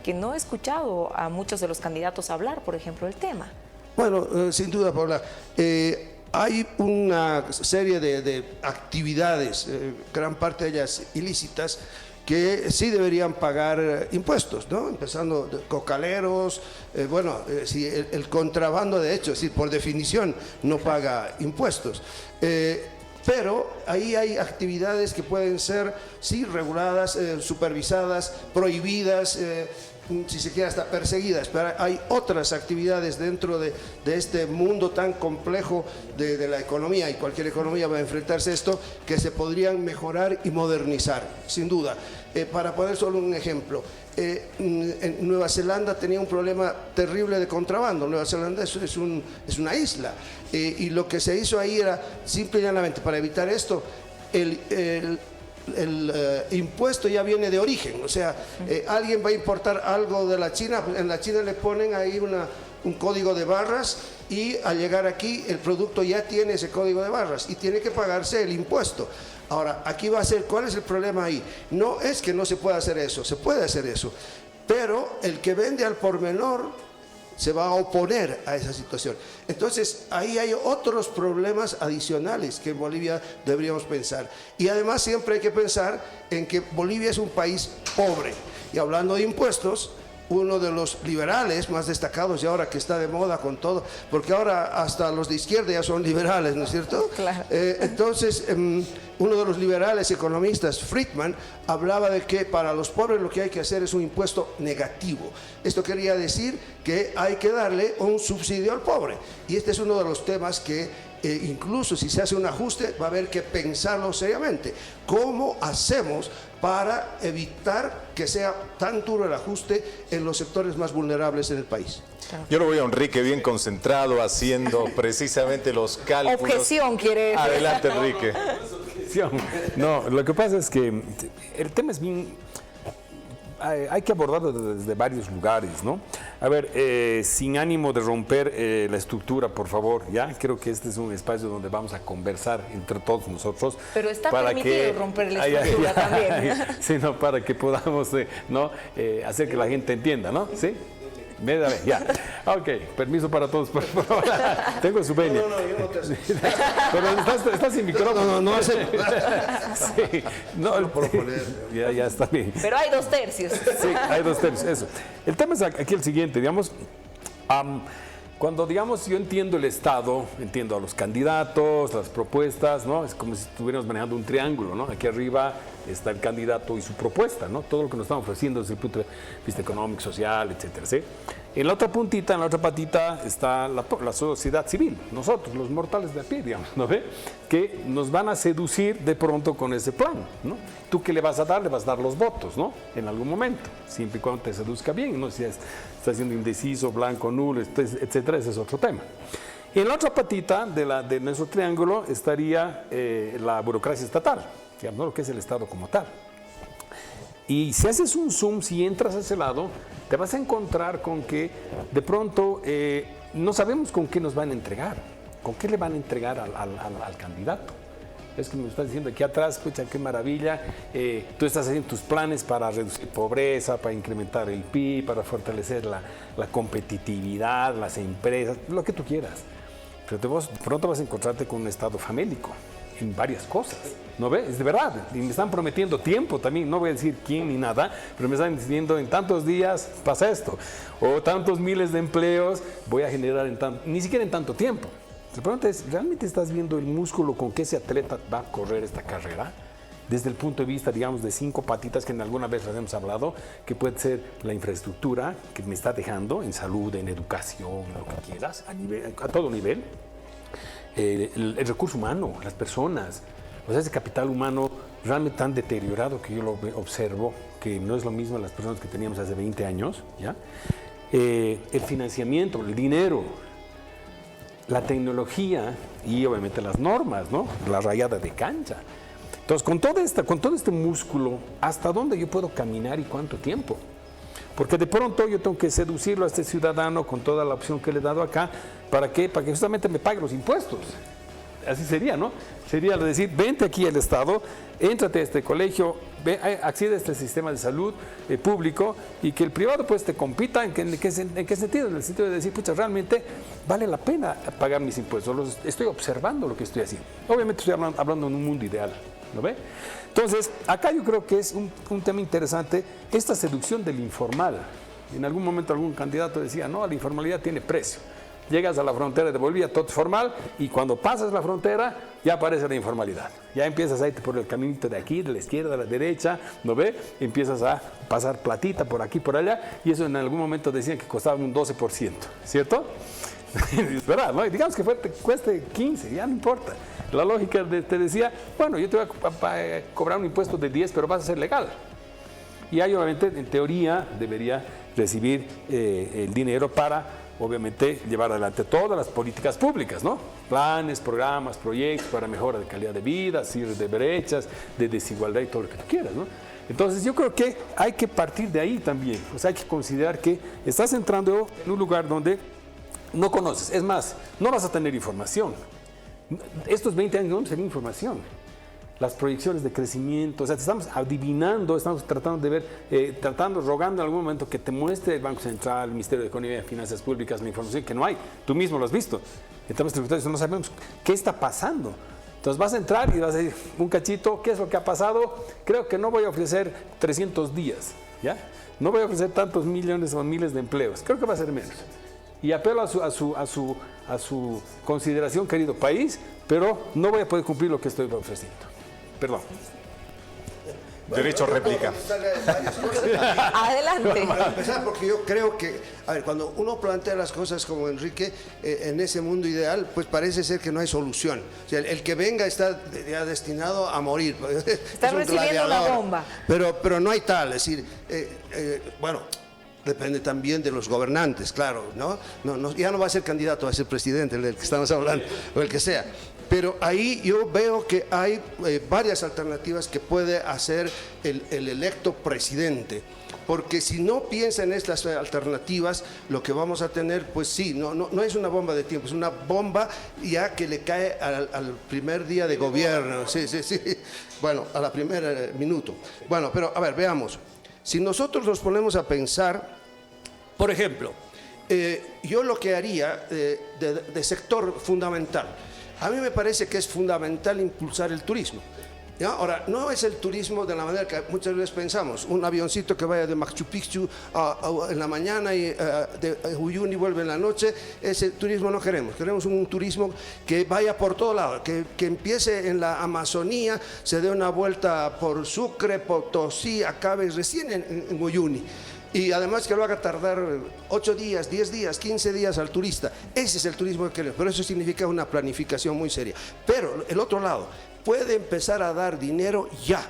que no he escuchado a muchos de los candidatos hablar, por ejemplo, del tema. Bueno, sin duda, Paula. Hay una serie de actividades, gran parte de ellas ilícitas, que sí deberían pagar impuestos, ¿no? Empezando de cocaleros, si el contrabando, de hecho, es decir, por definición, no paga impuestos. Pero ahí hay actividades que pueden ser, sí, reguladas, supervisadas, prohibidas, si se quiere, hasta perseguidas, pero hay otras actividades dentro de este mundo tan complejo de la economía, y cualquier economía va a enfrentarse a esto, que se podrían mejorar y modernizar, sin duda. Para poner solo un ejemplo, en Nueva Zelanda tenía un problema terrible de contrabando. Nueva Zelanda es una isla, y lo que se hizo ahí era, simple y llanamente, para evitar esto, el impuesto ya viene de origen. O sea, alguien va a importar algo de la China, en la China le ponen ahí un código de barras, y al llegar aquí el producto ya tiene ese código de barras y tiene que pagarse el impuesto. Ahora, aquí va a ser, ¿cuál es el problema ahí? No es que no se pueda hacer eso, se puede hacer eso, pero el que vende al por menor se va a oponer a esa situación. Entonces, ahí hay otros problemas adicionales que en Bolivia deberíamos pensar. Y además siempre hay que pensar en que Bolivia es un país pobre. Y hablando de impuestos, uno de los liberales más destacados, y ahora que está de moda con todo, porque ahora hasta los de izquierda ya son liberales, ¿no es cierto? Claro. Entonces, uno de los liberales economistas, Friedman, hablaba de que para los pobres lo que hay que hacer es un impuesto negativo. Esto quería decir que hay que darle un subsidio al pobre. Y este es uno de los temas que incluso si se hace un ajuste va a haber que pensarlo seriamente. ¿Cómo hacemos para evitar que sea tan duro el ajuste en los sectores más vulnerables en el país? Yo lo voy a Enrique bien concentrado haciendo precisamente los cálculos. Objeción quiere decir. Adelante, Enrique. No, lo que pasa es que el tema es bien... Hay que abordarlo desde varios lugares, ¿no? A ver, sin ánimo de romper la estructura, por favor, ¿ya? Creo que este es un espacio donde vamos a conversar entre todos nosotros. Pero está permitido romper la estructura también. Sí, no, para que podamos hacer que la gente entienda, ¿no? ¿Sí? Ya. Ok, permiso para todos. Tengo su venia. No, yo no te hace. Pero estás sin micrófono. No hace. Sí, ya está bien. Pero hay 2/3. Sí, hay 2/3, eso. El tema es aquí el siguiente, digamos, cuando, digamos, yo entiendo el Estado, entiendo a los candidatos, las propuestas, ¿no? Es como si estuviéramos manejando un triángulo, ¿no? Aquí arriba está el candidato y su propuesta, ¿no? Todo lo que nos están ofreciendo desde el punto de vista económico, social, etcétera, ¿sí? En la otra puntita, en la otra patita, está la sociedad civil, nosotros, los mortales de a pie, digamos, ¿no ve? Que nos van a seducir de pronto con ese plan, ¿no? ¿Tú qué le vas a dar? Le vas a dar los votos, ¿no? En algún momento, siempre y cuando te seduzca bien, ¿no? Si estás siendo indeciso, blanco, nulo, etcétera, ese es otro tema. En la otra patita de nuestro triángulo estaría la burocracia estatal, digamos, ¿no? Lo que es el Estado como tal. Y si haces un zoom, si entras a ese lado, te vas a encontrar con que de pronto no sabemos con qué nos van a entregar, con qué le van a entregar al candidato. Es que me estás diciendo aquí atrás, escucha, qué maravilla, tú estás haciendo tus planes para reducir pobreza, para incrementar el PIB, para fortalecer la competitividad, las empresas, lo que tú quieras. Pero de pronto vas a encontrarte con un Estado famélico en varias cosas, ¿no ves? Es de verdad, y me están prometiendo tiempo también, no voy a decir quién ni nada, pero me están diciendo en tantos días pasa esto, o tantos miles de empleos voy a generar ni siquiera en tanto tiempo. La pregunta es, ¿realmente estás viendo el músculo con que ese atleta va a correr esta carrera? Desde el punto de vista, digamos, de 5 patitas que en alguna vez les hemos hablado, que puede ser la infraestructura que me está dejando en salud, en educación, lo que quieras, a todo nivel. El recurso humano, las personas, o sea, ese capital humano realmente tan deteriorado que yo lo observo, que no es lo mismo las personas que teníamos hace 20 años, ¿ya? El financiamiento, el dinero, la tecnología y obviamente las normas, ¿no? La rayada de cancha. Entonces, con todo este músculo, ¿hasta dónde yo puedo caminar y cuánto tiempo? Porque de pronto yo tengo que seducirlo a este ciudadano con toda la opción que le he dado acá. ¿Para qué? Para que justamente me pague los impuestos. Así sería, ¿no? Sería decir, vente aquí al Estado, éntrate a este colegio, accede a este sistema de salud público y que el privado pues te compita. ¿En qué sentido? En el sentido de decir, pucha, realmente vale la pena pagar mis impuestos. Estoy observando lo que estoy haciendo. Obviamente estoy hablando en un mundo ideal, ¿no ve? Entonces, acá yo creo que es un tema interesante, esta seducción del informal. En algún momento algún candidato decía, no, la informalidad tiene precio. llegas a la frontera de Bolivia, todo es formal, y cuando pasas la frontera, ya aparece la informalidad. Ya empiezas a irte por el caminito de aquí, de la izquierda a la derecha, ¿no ve? Empiezas a pasar platita por aquí, por allá, y eso en algún momento decían que costaba un 12%, ¿cierto? Es verdad, ¿no? Digamos que cueste 15, ya no importa. La lógica te decía, bueno, yo te voy a cobrar un impuesto de 10, pero vas a ser legal. Y ahí obviamente, en teoría, debería recibir el dinero para, obviamente, llevar adelante todas las políticas públicas, ¿no? Planes, programas, proyectos para mejora de calidad de vida, cierre de brechas, de desigualdad y todo lo que tú quieras, ¿no? Entonces yo creo que hay que partir de ahí también. O sea, hay que considerar que estás entrando en un lugar donde no conoces. Es más, no vas a tener información. Estos 20 años no vamos a tener información. Las proyecciones de crecimiento, o sea, te estamos adivinando, estamos tratando de ver, rogando en algún momento que te muestre el Banco Central, el Ministerio de Economía y Finanzas Públicas la información que no hay. Tú mismo lo has visto. En temas tributarios no sabemos qué está pasando. Entonces vas a entrar y vas a decir un cachito, ¿qué es lo que ha pasado? Creo que no voy a ofrecer 300 días, ¿ya? No voy a ofrecer tantos millones o miles de empleos. Creo que va a ser menos. Y apelo a su consideración, querido país, pero no voy a poder cumplir lo que estoy ofreciendo. Perdón. Derecho a réplica. Adelante. Para empezar, porque yo creo que, a ver, cuando uno plantea las cosas como Enrique, en ese mundo ideal, pues parece ser que no hay solución. O sea, el que venga está ya destinado a morir. Está recibiendo una bomba. Pero no hay tal, es decir, bueno, depende también de los gobernantes, claro, ¿no? Ya no va a ser candidato, va a ser presidente, el del que estamos hablando, o el que sea. Pero ahí yo veo que hay varias alternativas que puede hacer el electo presidente. Porque si no piensa en estas alternativas, lo que vamos a tener, pues sí, no es una bomba de tiempo, es una bomba ya que le cae al primer día de gobierno. Sí. Bueno, a la primera minuto. Bueno, pero a ver, veamos. Si nosotros nos ponemos a pensar, por ejemplo, yo lo que haría de sector fundamental, a mí me parece que es fundamental impulsar el turismo. ¿Ya? Ahora, no es el turismo de la manera que muchas veces pensamos, un avioncito que vaya de Machu Picchu en la mañana y de Uyuni vuelve en la noche. Ese turismo no queremos. Queremos un turismo que vaya por todo lado, que empiece en la Amazonía, se dé una vuelta por Sucre, Potosí, acabe recién en Uyuni. Y además que lo haga tardar 8 días, 10 días, 15 días al turista. Ese es el turismo que queremos, pero eso significa una planificación muy seria. Pero el otro lado, puede empezar a dar dinero ya,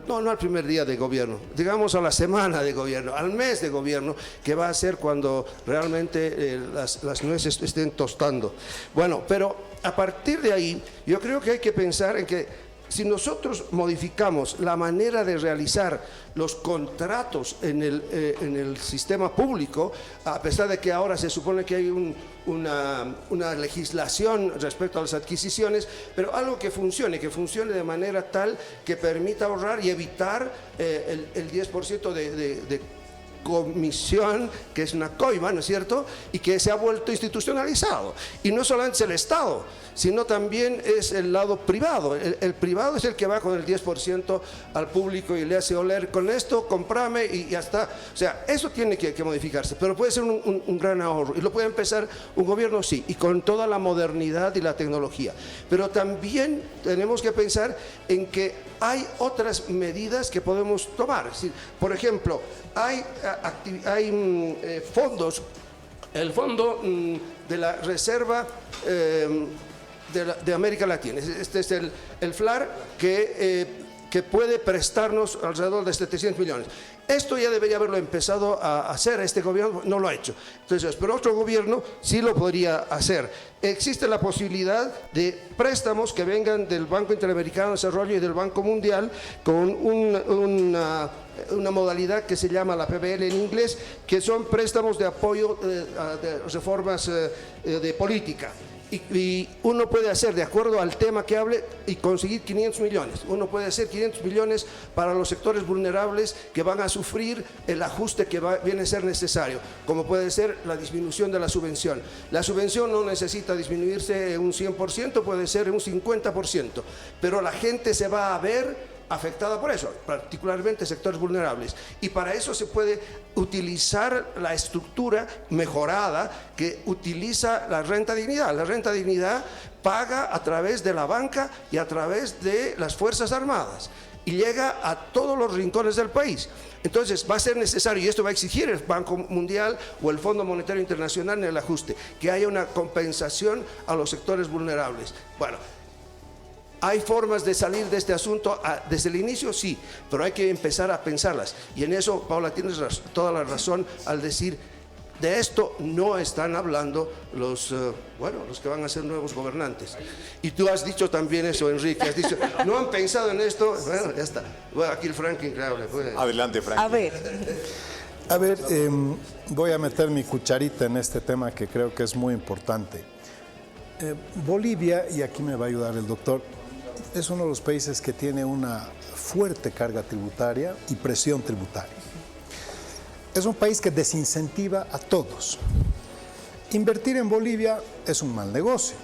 no al primer día de gobierno, digamos a la semana de gobierno, al mes de gobierno, que va a ser cuando realmente las nueces estén tostando. Bueno, pero a partir de ahí, yo creo que hay que pensar en que si nosotros modificamos la manera de realizar los contratos en el sistema público, a pesar de que ahora se supone que hay una legislación respecto a las adquisiciones, pero algo que funcione de manera tal que permita ahorrar y evitar el 10% de comisión, que es una coima, ¿no es cierto? Y que se ha vuelto institucionalizado. Y no solamente es el Estado, sino también es el lado privado. El privado es el que va con el 10% al público y le hace oler con esto, comprame y ya está. O sea, eso tiene que modificarse, pero puede ser un gran ahorro. Y lo puede empezar un gobierno, sí, y con toda la modernidad y la tecnología. Pero también tenemos que pensar en que hay otras medidas que podemos tomar. Es decir, por ejemplo, hay fondos, el fondo de la Reserva de América Latina. Este es el FLAR que puede prestarnos alrededor de 700 millones. Esto ya debería haberlo empezado a hacer, este gobierno no lo ha hecho. Entonces, pero otro gobierno sí lo podría hacer. Existe la posibilidad de préstamos que vengan del Banco Interamericano de Desarrollo y del Banco Mundial con una modalidad que se llama la PBL en inglés, que son préstamos de apoyo de reformas de política. Y uno puede hacer, de acuerdo al tema que hable, y conseguir 500 millones. Uno puede hacer 500 millones para los sectores vulnerables que van a sufrir el ajuste que viene a ser necesario, como puede ser la disminución de la subvención. La subvención no necesita disminuirse un 100%, puede ser un 50%, pero la gente se va a ver afectada por eso, particularmente sectores vulnerables. Y para eso se puede utilizar la estructura mejorada que utiliza la renta dignidad. La renta dignidad paga a través de la banca y a través de las Fuerzas Armadas y llega a todos los rincones del país. Entonces va a ser necesario, y esto va a exigir el Banco Mundial o el Fondo Monetario Internacional en el ajuste, que haya una compensación a los sectores vulnerables. Bueno, ¿hay formas de salir de este asunto desde el inicio? Sí, pero hay que empezar a pensarlas. Y en eso, Paula, tienes toda la razón al decir, de esto no están hablando los que van a ser nuevos gobernantes. Y tú has dicho también eso, Enrique, has dicho, no han pensado en esto. Bueno, ya está. Bueno, aquí el Franklin, claro. Adelante, Franklin. A ver, voy a meter mi cucharita en este tema que creo que es muy importante. Bolivia, y aquí me va a ayudar el doctor, es uno de los países que tiene una fuerte carga tributaria y presión tributaria. Es un país que desincentiva a todos. Invertir en Bolivia es un mal negocio,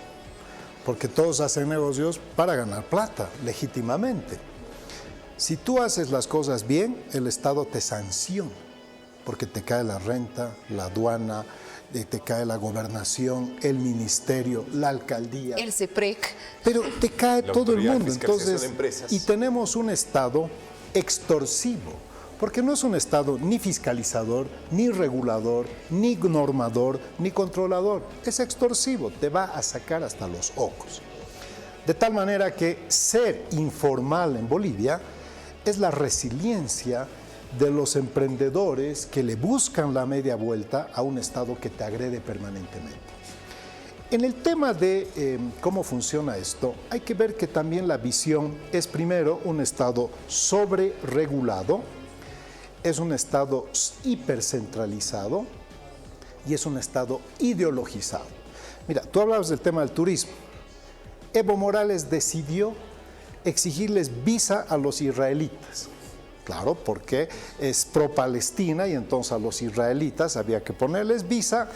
porque todos hacen negocios para ganar plata, legítimamente. Si tú haces las cosas bien, el Estado te sanciona, porque te cae la renta, la aduana, te cae la gobernación, el ministerio, la alcaldía. El CEPREC. Pero te cae todo el mundo. Entonces, y tenemos un Estado extorsivo, porque no es un Estado ni fiscalizador, ni regulador, ni normador, ni controlador. Es extorsivo, te va a sacar hasta los ojos. De tal manera que ser informal en Bolivia es la resiliencia de los emprendedores que le buscan la media vuelta a un Estado que te agrede permanentemente. En el tema de cómo funciona esto, hay que ver que también la visión es primero un Estado sobreregulado, es un Estado hipercentralizado y es un Estado ideologizado. Mira, tú hablabas del tema del turismo. Evo Morales decidió exigirles visa a los israelitas. Claro, porque es pro-Palestina y entonces a los israelitas había que ponerles visa,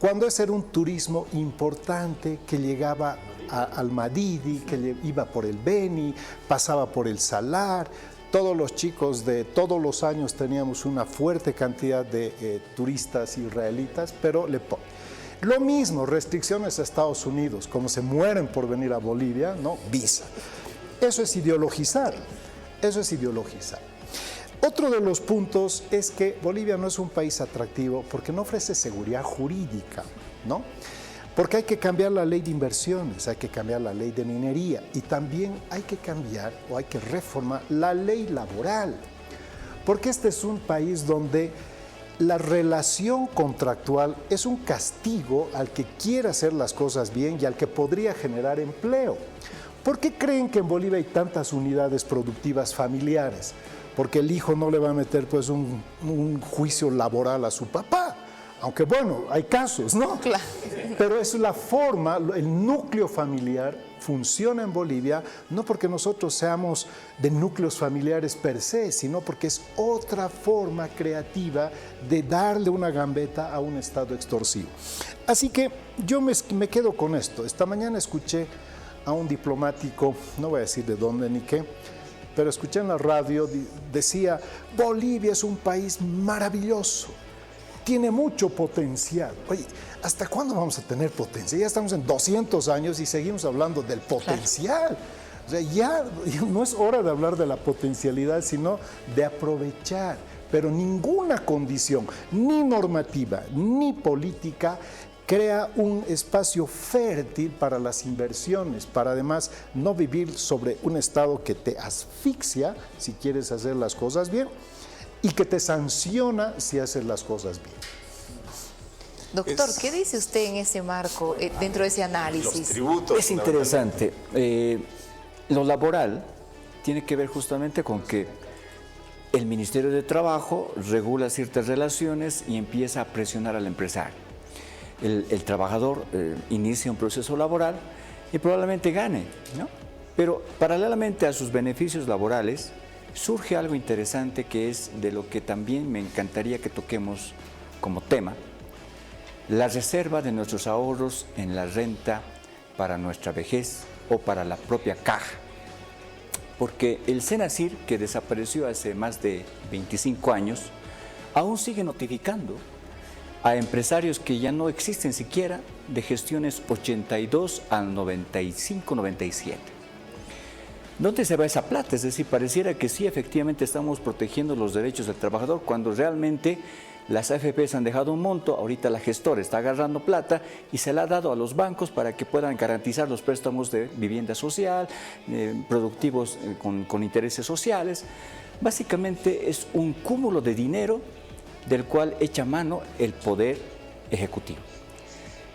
cuando ese era un turismo importante que llegaba al Madidi, que iba por el Beni, pasaba por el Salar. Todos los chicos de todos los años teníamos una fuerte cantidad de turistas israelitas, pero lo mismo, restricciones a Estados Unidos, como se mueren por venir a Bolivia, ¿no? Visa. Eso es ideologizar, eso es ideologizar. Otro de los puntos es que Bolivia no es un país atractivo porque no ofrece seguridad jurídica, ¿no? Porque hay que cambiar la ley de inversiones, hay que cambiar la ley de minería y también hay que cambiar o hay que reformar la ley laboral. Porque este es un país donde la relación contractual es un castigo al que quiere hacer las cosas bien y al que podría generar empleo. ¿Por qué creen que en Bolivia hay tantas unidades productivas familiares? Porque el hijo no le va a meter pues un juicio laboral a su papá. Aunque bueno, hay casos, ¿no? Claro. Pero es la forma, el núcleo familiar funciona en Bolivia, no porque nosotros seamos de núcleos familiares per se, sino porque es otra forma creativa de darle una gambeta a un Estado extorsivo. Así que yo me quedo con esto. Esta mañana escuché a un diplomático, no voy a decir de dónde ni qué, pero escuché en la radio, decía, Bolivia es un país maravilloso. Tiene mucho potencial. Oye, ¿hasta cuándo vamos a tener potencial? Ya estamos en 200 años y seguimos hablando del potencial. Claro. O sea, ya no es hora de hablar de la potencialidad, sino de aprovechar. Pero ninguna condición, ni normativa, ni política, crea un espacio fértil para las inversiones, para además no vivir sobre un Estado que te asfixia si quieres hacer las cosas bien, y que te sanciona si haces las cosas bien. Doctor, ¿qué dice usted en ese marco, dentro de ese análisis? Los tributos. Es interesante. Lo laboral tiene que ver justamente con que el Ministerio de Trabajo regula ciertas relaciones y empieza a presionar al empresario. El trabajador inicia un proceso laboral y probablemente gane, ¿no? Pero paralelamente a sus beneficios laborales, surge algo interesante que es de lo que también me encantaría que toquemos como tema, la reserva de nuestros ahorros en la renta para nuestra vejez o para la propia caja. porque el Senacir, que desapareció hace más de 25 años, aún sigue notificando a empresarios que ya no existen siquiera de gestiones 82 al 95, 97. ¿Dónde se va esa plata? Es decir, pareciera que sí, efectivamente estamos protegiendo los derechos del trabajador cuando realmente las AFPs han dejado un monto, ahorita la gestora está agarrando plata y se la ha dado a los bancos para que puedan garantizar los préstamos de vivienda social, productivos con intereses sociales. Básicamente es un cúmulo de dinero del cual echa mano el Poder Ejecutivo.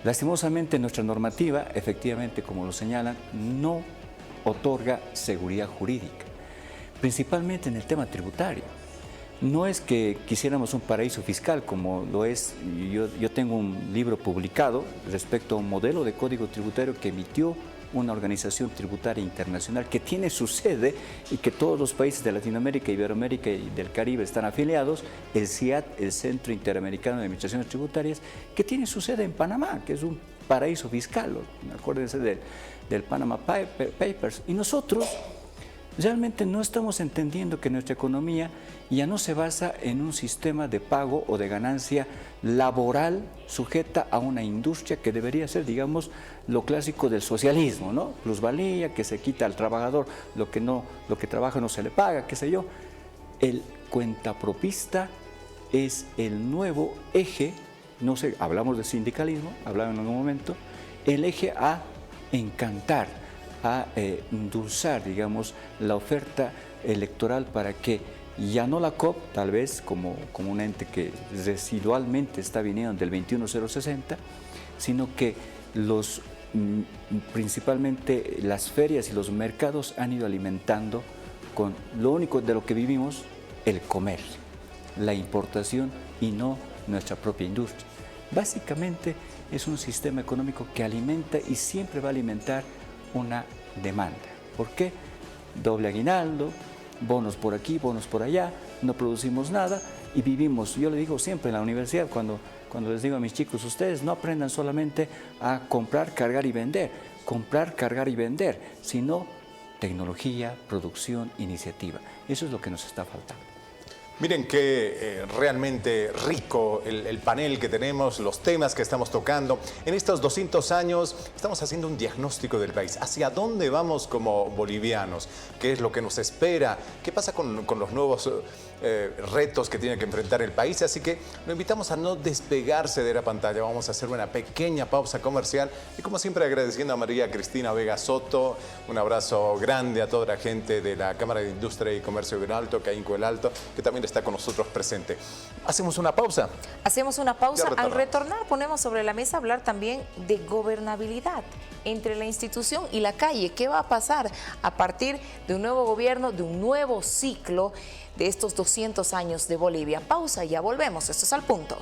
Lastimosamente nuestra normativa, efectivamente, como lo señalan, no otorga seguridad jurídica, principalmente en el tema tributario. No es que quisiéramos un paraíso fiscal como lo es, yo tengo un libro publicado respecto a un modelo de código tributario que emitió una organización tributaria internacional que tiene su sede y que todos los países de Latinoamérica, Iberoamérica y del Caribe están afiliados, el CIAT, el Centro Interamericano de Administraciones Tributarias, que tiene su sede en Panamá, que es un paraíso fiscal, acuérdense del Panama Papers. Y nosotros realmente no estamos entendiendo que nuestra economía ya no se basa en un sistema de pago o de ganancia laboral sujeta a una industria que debería ser, digamos, lo clásico del socialismo, ¿no? Plusvalía, que se quita al trabajador lo que trabaja no se le paga, qué sé yo. El cuentapropista es el nuevo eje, no sé, hablamos de sindicalismo, hablaba en algún momento, el eje a encantar, a endulzar, digamos, la oferta electoral para que ya no la COP, tal vez como un ente que residualmente está viniendo del 21060, sino que principalmente las ferias y los mercados han ido alimentando con lo único de lo que vivimos, el comercio, la importación y no nuestra propia industria. Básicamente es un sistema económico que alimenta y siempre va a alimentar una demanda. ¿Por qué? Doble aguinaldo, bonos por aquí, bonos por allá, no producimos nada y vivimos. Yo le digo siempre en la universidad, cuando les digo a mis chicos, ustedes no aprendan solamente a comprar, cargar y vender, sino tecnología, producción, iniciativa. Eso es lo que nos está faltando. Miren qué realmente rico el panel que tenemos, los temas que estamos tocando. En estos 200 años estamos haciendo un diagnóstico del país. ¿Hacia dónde vamos como bolivianos? ¿Qué es lo que nos espera? ¿Qué pasa con los nuevos retos que tiene que enfrentar el país? Así que lo invitamos a no despegarse de la pantalla. Vamos a hacer una pequeña pausa comercial y como siempre agradeciendo a María Cristina Vega Soto, un abrazo grande a toda la gente de la Cámara de Industria y Comercio del Alto, Caínco el Alto, que también está con nosotros presente. ¿Hacemos una pausa? Hacemos una pausa. Al retornar ponemos sobre la mesa hablar también de gobernabilidad entre la institución y la calle. ¿Qué va a pasar a partir de un nuevo gobierno, de un nuevo ciclo de estos 200 años de Bolivia? Pausa y ya volvemos. Esto es Al Punto.